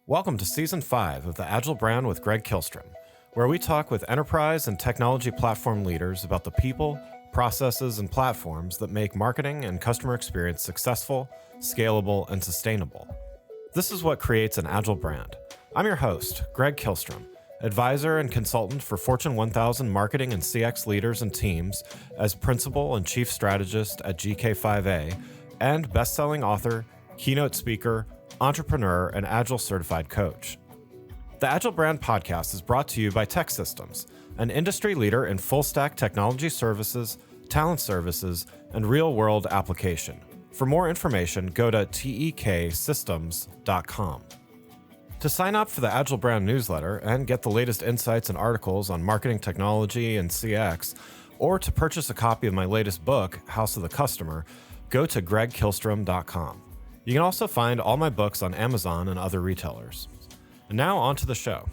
Welcome to Season 5 of the Agile Brand with Greg Kihlstrom, where we talk with enterprise and technology platform leaders about the people, processes, and platforms that make marketing and customer experience successful, scalable, and sustainable. This is what creates an Agile brand. I'm your host, Greg Kihlstrom, advisor and consultant for Fortune 1000 marketing and CX leaders and teams as principal and chief strategist at GK5A, and best-selling author, keynote speaker, entrepreneur, and Agile certified coach. The Agile Brand podcast is brought to you by TEKsystems, an industry leader in full-stack technology services, talent services, and real-world application. For more information, go to teksystems.com. To sign up for the Agile Brand newsletter and get the latest insights and articles on marketing technology and CX, or to purchase a copy of my latest book, House of the Customer, go to gregkihlstrom.com. You can also find all my books on Amazon and other retailers. And now on to the show.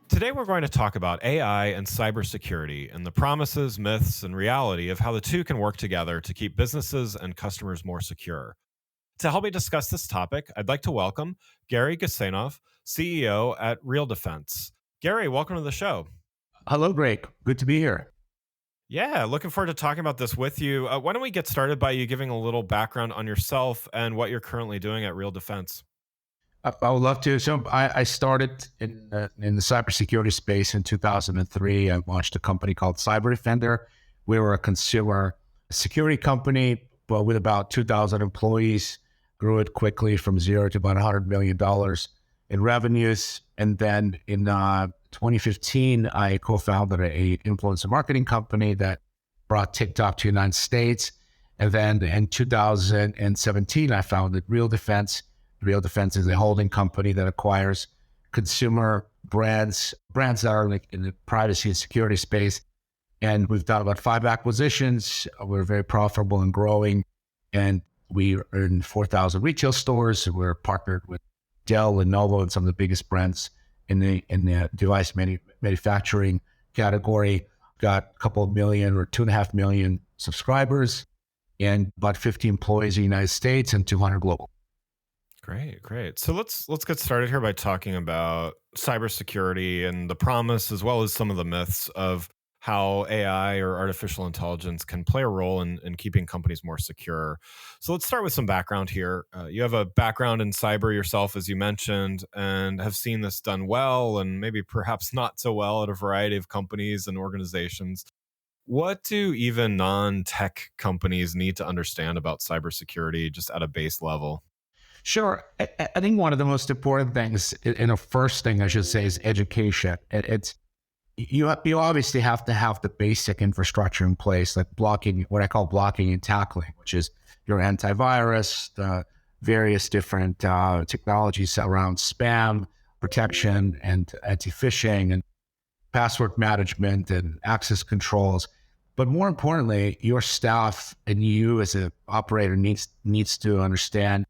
Today we're going to talk about AI and cybersecurity and the promises, myths, and reality of how the two can work together to keep businesses and customers more secure. To help me discuss this topic, I'd like to welcome Gary Gussainoff, CEO at Real Defense. Gary, welcome to the show. Hello, Greg. Good to be here. Yeah, looking forward to talking about this with you. Why don't we get started by you giving a little background on yourself and what you're currently doing at Real Defense? I would love to. So I started in the cybersecurity space in 2003. I launched a company called Cyber Defender. We were a consumer security company, but with about 2,000 employees, grew it quickly from zero to about $100 million in revenues. And then in 2015, I co-founded a influencer marketing company that brought TikTok to the United States. And then in 2017, I founded Real Defense. Real Defense is a holding company that acquires consumer brands that are like in the privacy and security space. And we've done about 5 acquisitions. We're very profitable and growing. And we are in 4,000 retail stores. We're partnered with Dell, Lenovo, and some of the biggest brands in the device manufacturing category. Got a couple of million or 2.5 million subscribers and about 50 employees in the United States and 200 global. Great. So let's get started here by talking about cybersecurity and the promise, as well as some of the myths of how AI or artificial intelligence can play a role in keeping companies more secure. So let's start with some background here. You have a background in cyber yourself, as you mentioned, and have seen this done well and maybe perhaps not so well at a variety of companies and organizations. What do even non-tech companies need to understand about cybersecurity just at a base level? Sure. I think one of the most important things, and the first thing I should say, is education. You obviously have to have the basic infrastructure in place, like blocking, what I call blocking and tackling, which is your antivirus, the various different technologies around spam protection and anti-phishing and password management and access controls. But more importantly, your staff and you as an operator needs to understand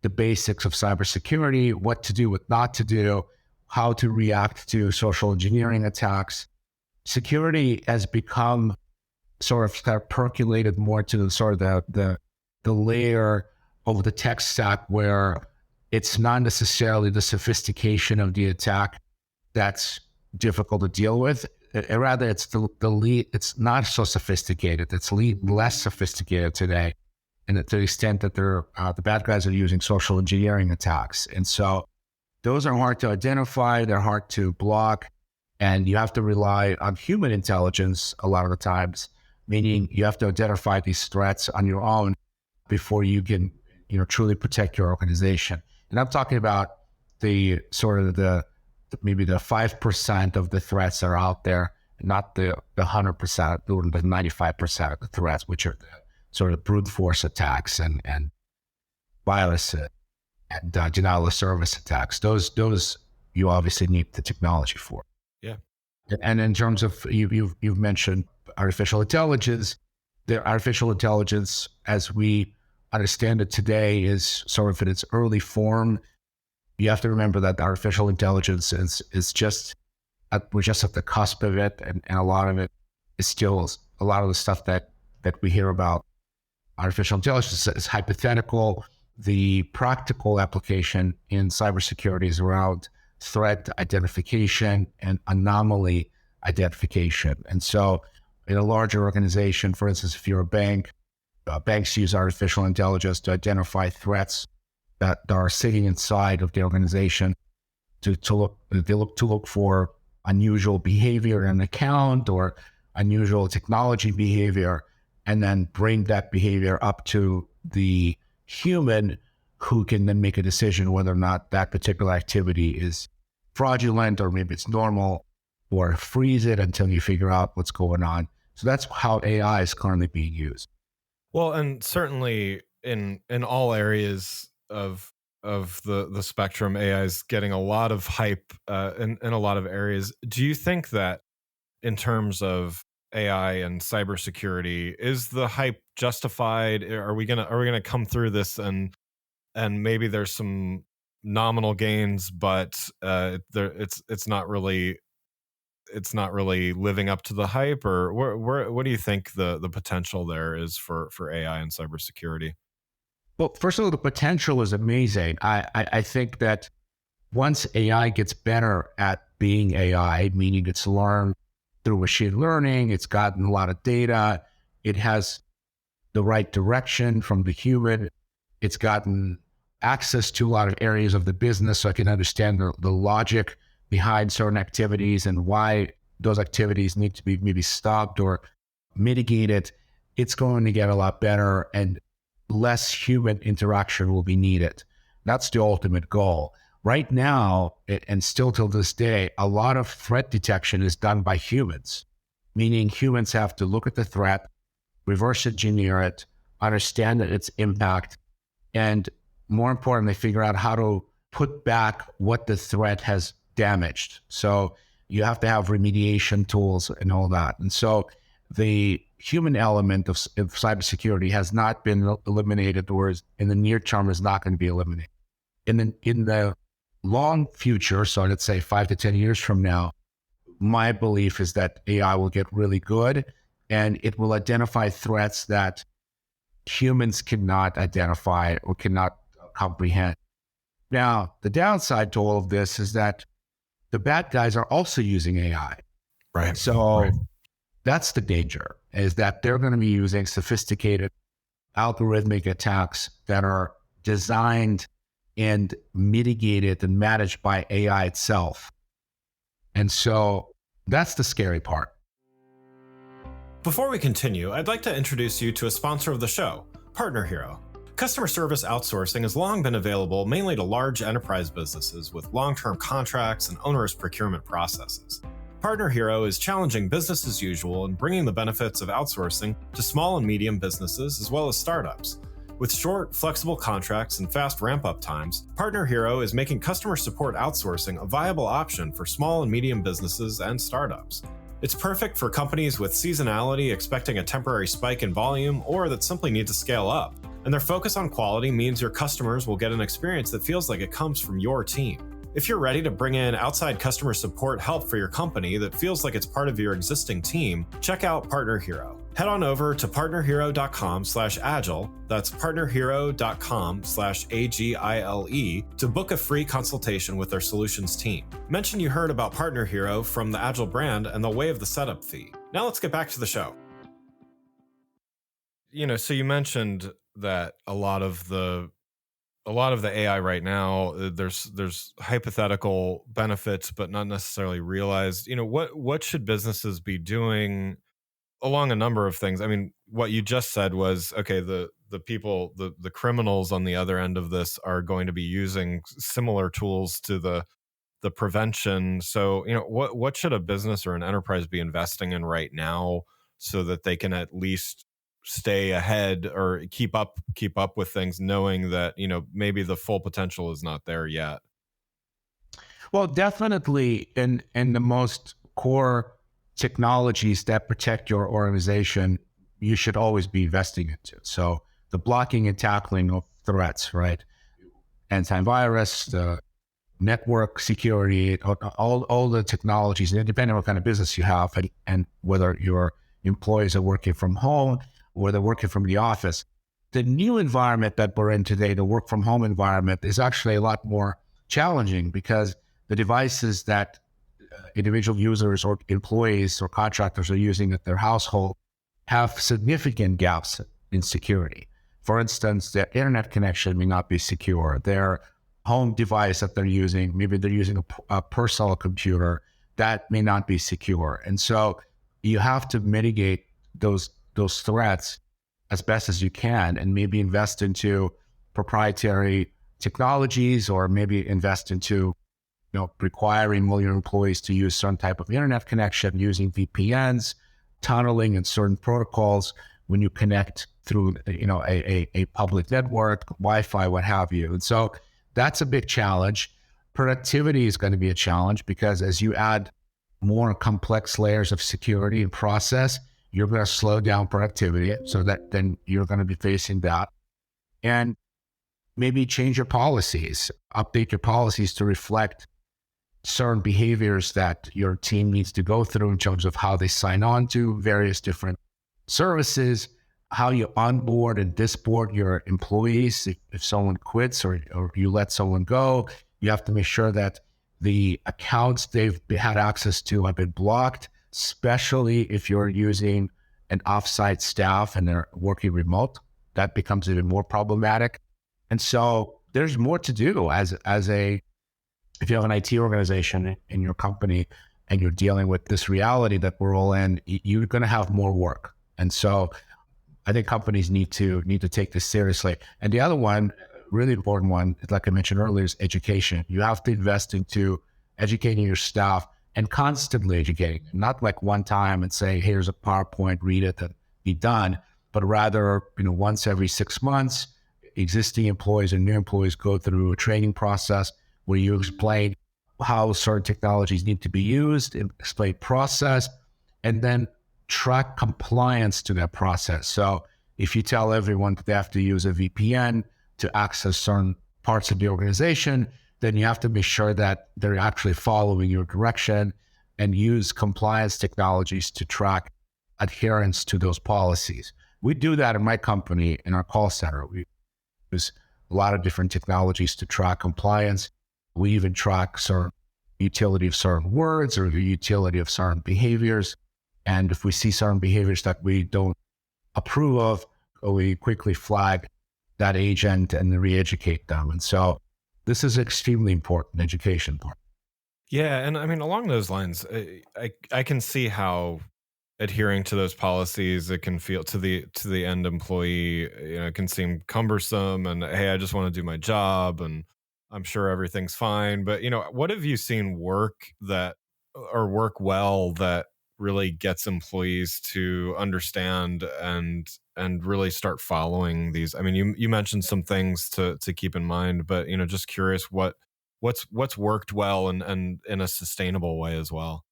the basics of cybersecurity, what to do, what not to do, how to react to social engineering attacks. Security has become sort of percolated more to the layer of the tech stack where it's not necessarily the sophistication of the attack that's difficult to deal with. Rather, it's the lead. It's not so sophisticated. It's less sophisticated today, and to the extent that the bad guys are using social engineering attacks, and so those are hard to identify, they're hard to block, and you have to rely on human intelligence a lot of the times, meaning you have to identify these threats on your own before you can, truly protect your organization. And I'm talking about maybe the 5% of the threats that are out there, not the 100% or the 95% of the threats, which are the sort of brute force attacks and virus and denial of service attacks. Those you obviously need the technology for. Yeah. And in terms of you've mentioned artificial intelligence. The artificial intelligence, as we understand it today, is sort of in its early form. You have to remember that artificial intelligence is just we're just at the cusp of it, and a lot of it is still a lot of the stuff that we hear about artificial intelligence is hypothetical. the practical application in cybersecurity is around threat identification and anomaly identification. And so in a larger organization, for instance, if you're a bank, banks use artificial intelligence to identify threats that are sitting inside of the organization to look for unusual behavior in an account or unusual technology behavior, and then bring that behavior up to the human who can then make a decision whether or not that particular activity is fraudulent or maybe it's normal, or freeze it until you figure out what's going on. So that's how AI is currently being used. Well, and certainly in all areas of the spectrum, AI is getting a lot of hype in a lot of areas. Do you think that in terms of AI and cybersecurity, is the hype justified? Are we gonna come through this and maybe there's some nominal gains, but it's not really living up to the hype? Or what do you think the potential there is for AI and cybersecurity? Well, first of all, the potential is amazing. I think that once AI gets better at being AI, meaning it's learned through machine learning, it's gotten a lot of data, it has the right direction from the human, it's gotten access to a lot of areas of the business, so I can understand the logic behind certain activities and why those activities need to be maybe stopped or mitigated. It's going to get a lot better and less human interaction will be needed. That's the ultimate goal. Right now, and still till this day, a lot of threat detection is done by humans, meaning humans have to look at the threat, reverse engineer it, understand its impact, and more importantly, figure out how to put back what the threat has damaged. So you have to have remediation tools and all that. And so the human element of cybersecurity has not been eliminated, or in the near term is not going to be eliminated. In the long future, so let's say 5 to 10 years from now, my belief is that AI will get really good and it will identify threats that humans cannot identify or cannot comprehend. Now, the downside to all of this is that the bad guys are also using AI. Right. So that's the danger, is that they're going to be using sophisticated algorithmic attacks that are designed and mitigated and managed by AI itself. And so that's the scary part. Before we continue, I'd like to introduce you to a sponsor of the show, Partner Hero. Customer service outsourcing has long been available mainly to large enterprise businesses with long-term contracts and onerous procurement processes. Partner Hero is challenging business as usual and bringing the benefits of outsourcing to small and medium businesses as well as startups. With short, flexible contracts and fast ramp-up times, Partner Hero is making customer support outsourcing a viable option for small and medium businesses and startups. It's perfect for companies with seasonality expecting a temporary spike in volume or that simply need to scale up. And their focus on quality means your customers will get an experience that feels like it comes from your team. If you're ready to bring in outside customer support help for your company that feels like it's part of your existing team, check out Partner Hero. Head on over to partnerhero.com/agile, that's partnerhero.com/AGILE, to book a free consultation with their solutions team. Mention you heard about Partner Hero from the Agile brand and they'll waive the setup fee. Now let's get back to the show. So you mentioned that a lot of the AI right now, there's hypothetical benefits, but not necessarily realized. What should businesses be doing along a number of things? I mean, what you just said was, okay, the people, the criminals on the other end of this are going to be using similar tools to the prevention. So, what should a business or an enterprise be investing in right now so that they can at least stay ahead or keep up with things, knowing that, maybe the full potential is not there yet? Well, definitely in the most core technologies that protect your organization, you should always be investing into. So the blocking and tackling of threats, right? Antivirus, the network security, all the technologies, depending on what kind of business you have and whether your employees are working from home or they're working from the office, The new environment that we're in today, the work from home environment, is actually a lot more challenging because the devices that individual users or employees or contractors are using at their household have significant gaps in security. For instance, their internet connection may not be secure. Their home device that they're using, maybe they're using a personal computer, that may not be secure. And so you have to mitigate those threats as best as you can, and maybe invest into proprietary technologies, or maybe invest into requiring all your employees to use some type of internet connection using VPNs, tunneling, and certain protocols when you connect through a public network, Wi-Fi, what have you. And so that's a big challenge. Productivity is going to be a challenge because as you add more complex layers of security and process, you're going to slow down productivity. So that then you're going to be facing that. And maybe change your policies, update your policies to reflect certain behaviors that your team needs to go through in terms of how they sign on to various different services, how you onboard and disboard your employees. If someone quits or you let someone go, you have to make sure that the accounts they've had access to have been blocked, especially if you're using an offsite staff and they're working remote. That becomes even more problematic. And so there's more to do if you have an IT organization in your company and you're dealing with this reality that we're all in, you're going to have more work. And so I think companies need to take this seriously. And the other one, really important one, like I mentioned earlier, is education. You have to invest into educating your staff and constantly educating, not like one time and say, here's a PowerPoint, read it and be done, but rather, once every 6 months, existing employees and new employees go through a training process where you explain how certain technologies need to be used, explain process, and then track compliance to that process. So if you tell everyone that they have to use a VPN to access certain parts of the organization, then you have to be sure that they're actually following your direction and use compliance technologies to track adherence to those policies. We do that in my company, in our call center. We use a lot of different technologies to track compliance. We even track certain utility of certain words or the utility of certain behaviors. And if we see certain behaviors that we don't approve of, we quickly flag that agent and re-educate them. And so this is extremely important education part. Yeah, and I mean, along those lines, I can see how adhering to those policies, it can feel to the end employee, it can seem cumbersome, and hey, I just want to do my job, and I'm sure everything's fine. But what have you seen work well that really gets employees to understand and really start following these? I mean, you mentioned some things to keep in mind, but just curious what's worked well and in a sustainable way as well.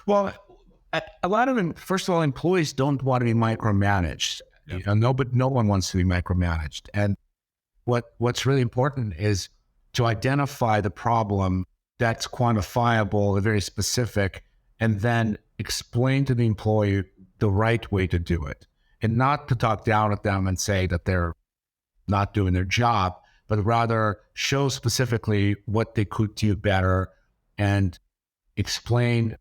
Well, a lot of them, first of all, employees don't want to be micromanaged. Yep. No one wants to be micromanaged. And what's really important is to identify the problem that's quantifiable and very specific, and then explain to the employee the right way to do it. And not to talk down at them and say that they're not doing their job, but rather show specifically what they could do better and explain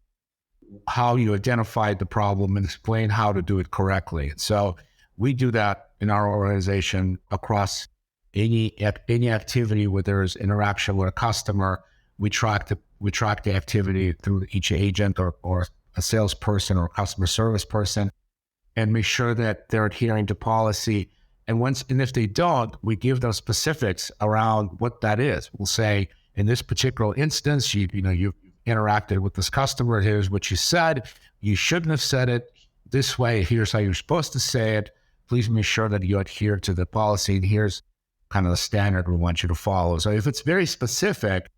how you identified the problem and explain how to do it correctly. And so we do that in our organization across any activity where there's interaction with a customer. We track the activity through each agent or a salesperson or a customer service person, and make sure that they're adhering to policy. And if they don't, we give them specifics around what that is. We'll say, in this particular instance, you interacted with this customer. Here's what you said. You shouldn't have said it this way. Here's how you're supposed to say it. Please make sure that you adhere to the policy. And here's kind of the standard we want you to follow. So if it's very specific,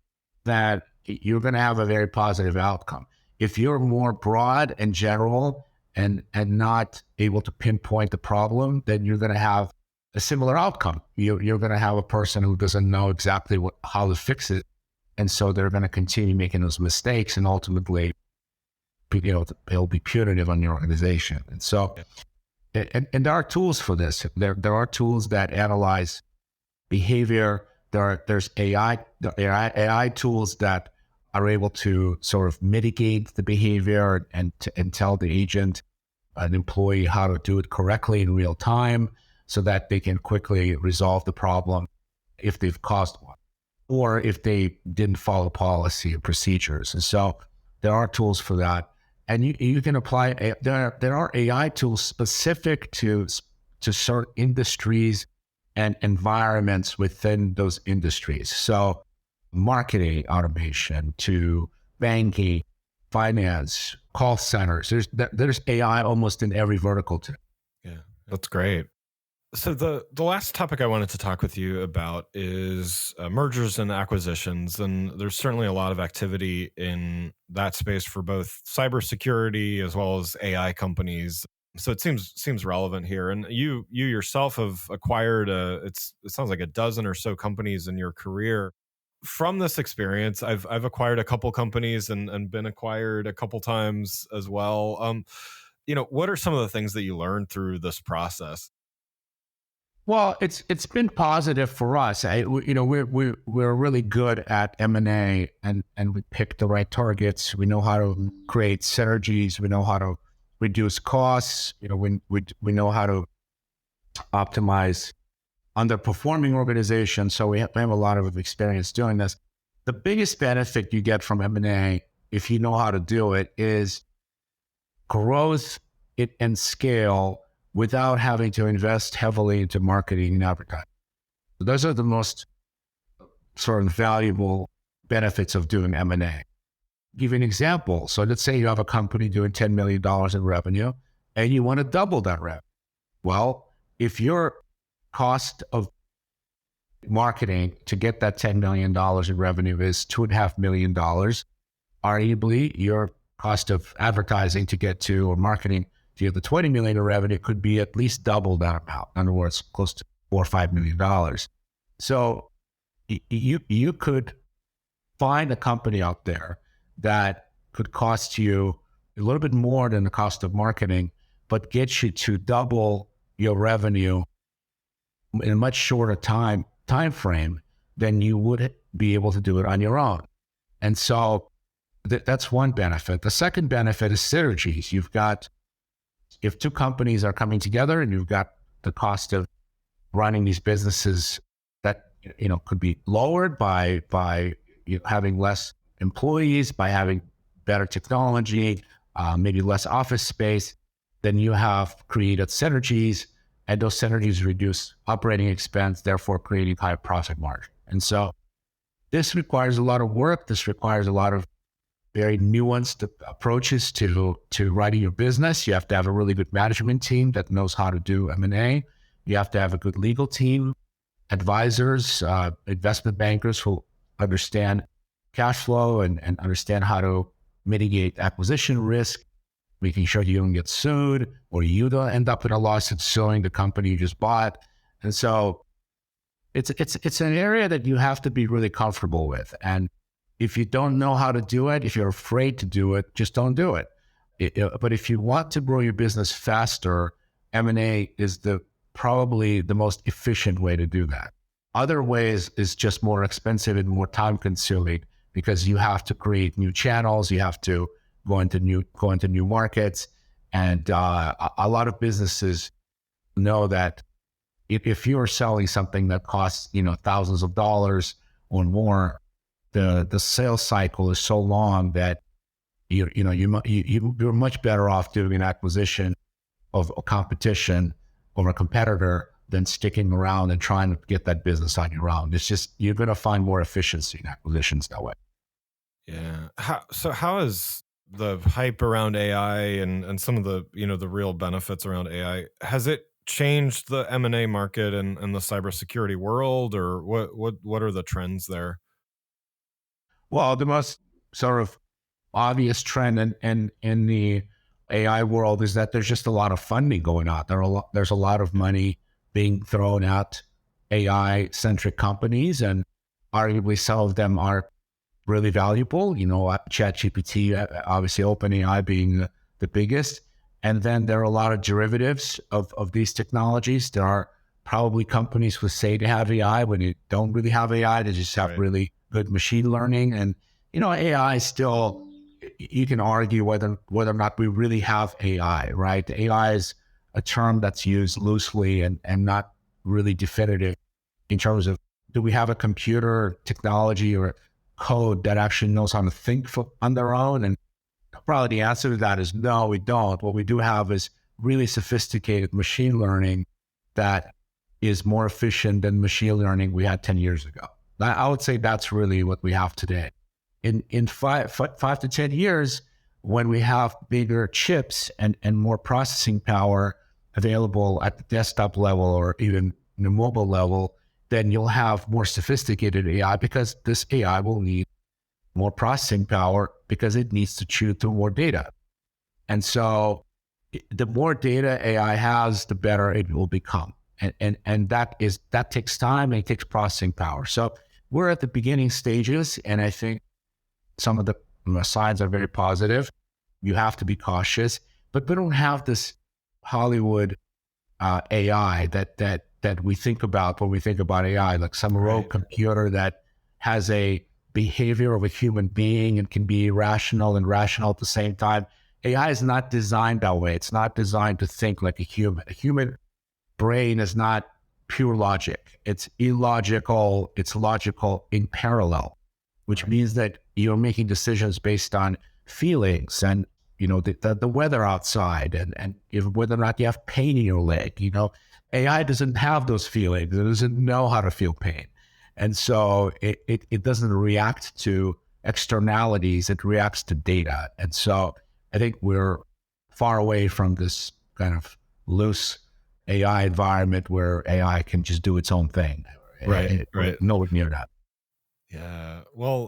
that you're going to have a very positive outcome. If you're more broad and general and not able to pinpoint the problem, then you're going to have a similar outcome. You're going to have a person who doesn't know exactly how to fix it. And so they're going to continue making those mistakes, and ultimately, it'll be punitive on your organization. And so And there are tools for this. There are tools that analyze behavior. There's AI tools that are able to sort of mitigate the behavior and tell the agent, an employee, how to do it correctly in real time so that they can quickly resolve the problem if they've caused one, or if they didn't follow policy and procedures. And so there are tools for that. And you can apply, there are AI tools specific to certain industries and environments within those industries. So marketing automation to banking, finance, call centers. There's AI almost in every vertical today. Yeah, that's great. So the last topic I wanted to talk with you about is mergers and acquisitions, and there's certainly a lot of activity in that space for both cybersecurity as well as AI companies. So it seems relevant here. And you yourself have acquired it sounds like a dozen or so companies in your career. From this experience, I've acquired a couple companies and been acquired a couple times as well. What are some of the things that you learned through this process? Well, it's been positive for us. We're really good at M&A, and we pick the right targets. We know how to create synergies. We know how to reduce costs. We know how to optimize underperforming organizations. So we have a lot of experience doing this. The biggest benefit you get from M&A, if you know how to do it, is growth and scale without having to invest heavily into marketing and advertising. So those are the most sort of valuable benefits of doing M&A. Give you an example. So let's say you have a company doing $10 million in revenue and you want to double that revenue. Well, if your cost of marketing to get that $10 million in revenue is $2.5 million, arguably your cost of advertising to get to, or marketing to get the 20 million in revenue, could be at least double that amount. In other words, close to $4 or $5 million. So you could find a company out there that could cost you a little bit more than the cost of marketing, but get you to double your revenue in a much shorter time frame than you would be able to do it on your own. And so that's one benefit. The second benefit is synergies. If two companies are coming together and you've got the cost of running these businesses that could be lowered by having less employees, by having better technology, maybe less office space, then you have created synergies, and those synergies reduce operating expense, therefore creating higher profit margin. And so this requires a lot of work. This requires a lot of very nuanced approaches to running your business. You have to have a really good management team that knows how to do M&A. You have to have a good legal team, advisors, investment bankers who understand cash flow and understand how to mitigate acquisition risk, making sure you don't get sued or you don't end up in a lawsuit suing the company you just bought. And so it's an area that you have to be really comfortable with. And if you don't know how to do it, if you're afraid to do it, just don't do it. But if you want to grow your business faster, M&A is probably the most efficient way to do that. Other ways is just more expensive and more time consuming, because you have to create new channels, you have to go into new markets, and a lot of businesses know that if you are selling something that costs thousands of dollars or more, the sales cycle is so long that you're much better off doing an acquisition of a competition or a competitor than sticking around and trying to get that business on your own. It's just, you're going to find more efficiency in acquisitions that way. Yeah. How is the hype around AI and some of the the real benefits around AI, has it changed the M&A market and the cybersecurity world, or what are the trends there? Well, the most sort of obvious trend in the AI world is that there's just a lot of funding going on. There's a lot of money being thrown at AI-centric companies, and arguably some of them are really valuable. ChatGPT, obviously OpenAI being the biggest. And then there are a lot of derivatives of these technologies. There are probably companies who say they have AI when they don't really have AI. They just have really good machine learning. And, AI still, you can argue whether or not we really have AI, right? AI is a term that's used loosely and not really definitive in terms of, do we have a computer technology or code that actually knows how to think on their own? And probably the answer to that is no, we don't. What we do have is really sophisticated machine learning that is more efficient than machine learning we had 10 years ago. I would say that's really what we have today. In 5 to 10 years, when we have bigger chips and more processing power available at the desktop level or even the mobile level, then you'll have more sophisticated AI, because this AI will need more processing power because it needs to chew through more data. And so the more data AI has, the better it will become. And that takes time and it takes processing power. So we're at the beginning stages, and I think some of the signs are very positive. You have to be cautious, but we don't have this Hollywood AI that we think about when we think about AI, like some rogue computer that has a behavior of a human being and can be irrational and rational at the same time. AI is not designed that way. It's not designed to think like a human. A human brain is not pure logic. It's illogical. It's logical in parallel, which means that you're making decisions based on feelings and, the weather outside and whether or not you have pain in your leg. AI doesn't have those feelings. It doesn't know how to feel pain. And so it doesn't react to externalities. It reacts to data. And so I think we're far away from this kind of loose AI environment where AI can just do its own thing. Right. Nowhere near that. Yeah. Well,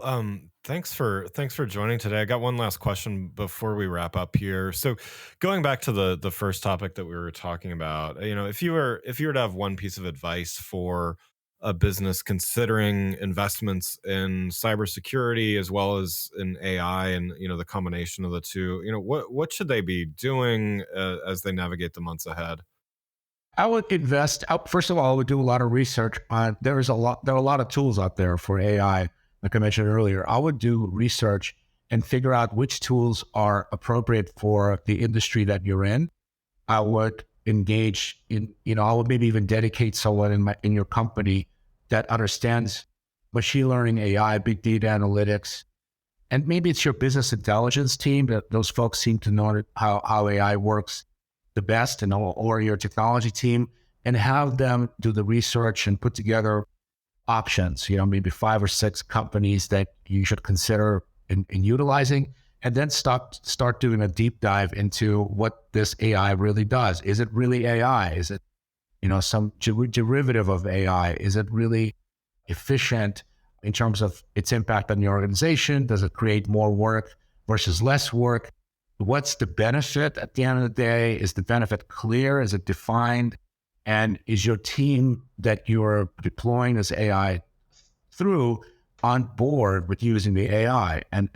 thanks for joining today. I got one last question before we wrap up here. So going back to the first topic that we were talking about, if you were to have one piece of advice for a business considering investments in cybersecurity as well as in AI and, the combination of the two, what should they be doing as they navigate the months ahead? I would invest. First of all, I would do a lot of research on. There are a lot of tools out there for AI, like I mentioned earlier. I would do research and figure out which tools are appropriate for the industry that you're in. I would engage in. I would maybe even dedicate someone in your company that understands machine learning, AI, big data analytics, and maybe it's your business intelligence team. That those folks seem to know how AI works the best, or your technology team, and have them do the research and put together options, maybe 5 or 6 companies that you should consider in utilizing, and then start doing a deep dive into what this AI really does. Is it really AI? Is it, some derivative of AI? Is it really efficient in terms of its impact on your organization? Does it create more work versus less work? What's the benefit at the end of the day? Is the benefit clear? Is it defined? And is your team that you're deploying this AI through on board with using the AI? And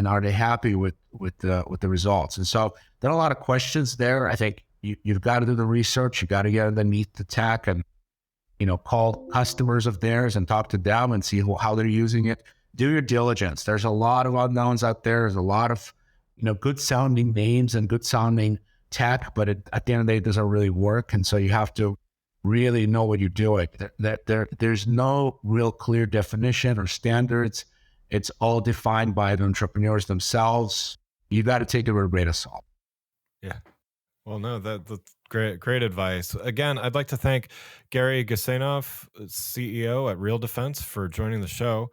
are they happy with the results? And so there are a lot of questions there. I think you've got to do the research. You got to get underneath the tech and, call customers of theirs and talk to them and see how they're using it. Do your diligence. There's a lot of unknowns out there. There's a lot of good sounding names and good sounding tech, but at the end of the day, it doesn't really work. And so you have to really know what you're doing. There's no real clear definition or standards. It's all defined by the entrepreneurs themselves. You got to take it with a grain of salt. Yeah. Well, no, that's great advice. Again, I'd like to thank Gary Gasanov, CEO at Real Defense, for joining the show.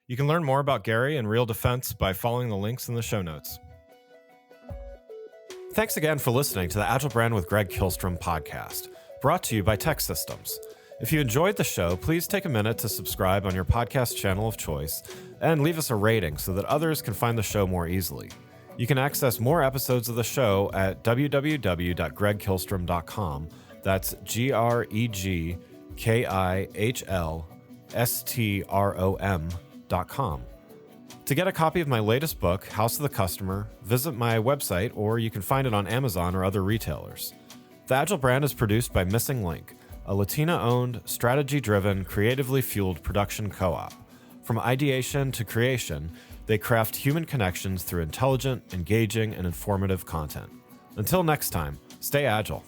You can learn more about Gary and Real Defense by following the links in the show notes. Thanks again for listening to the Agile Brand with Greg Kihlstrom podcast, brought to you by TEKsystems. If you enjoyed the show, please take a minute to subscribe on your podcast channel of choice and leave us a rating so that others can find the show more easily. You can access more episodes of the show at www.gregkihlstrom.com. That's GregKihlstrom.com. To get a copy of my latest book, House of the Customer, visit my website, or you can find it on Amazon or other retailers. The Agile Brand is produced by Missing Link, a Latina-owned, strategy-driven, creatively fueled production co-op. From ideation to creation, they craft human connections through intelligent, engaging, and informative content. Until next time, stay agile.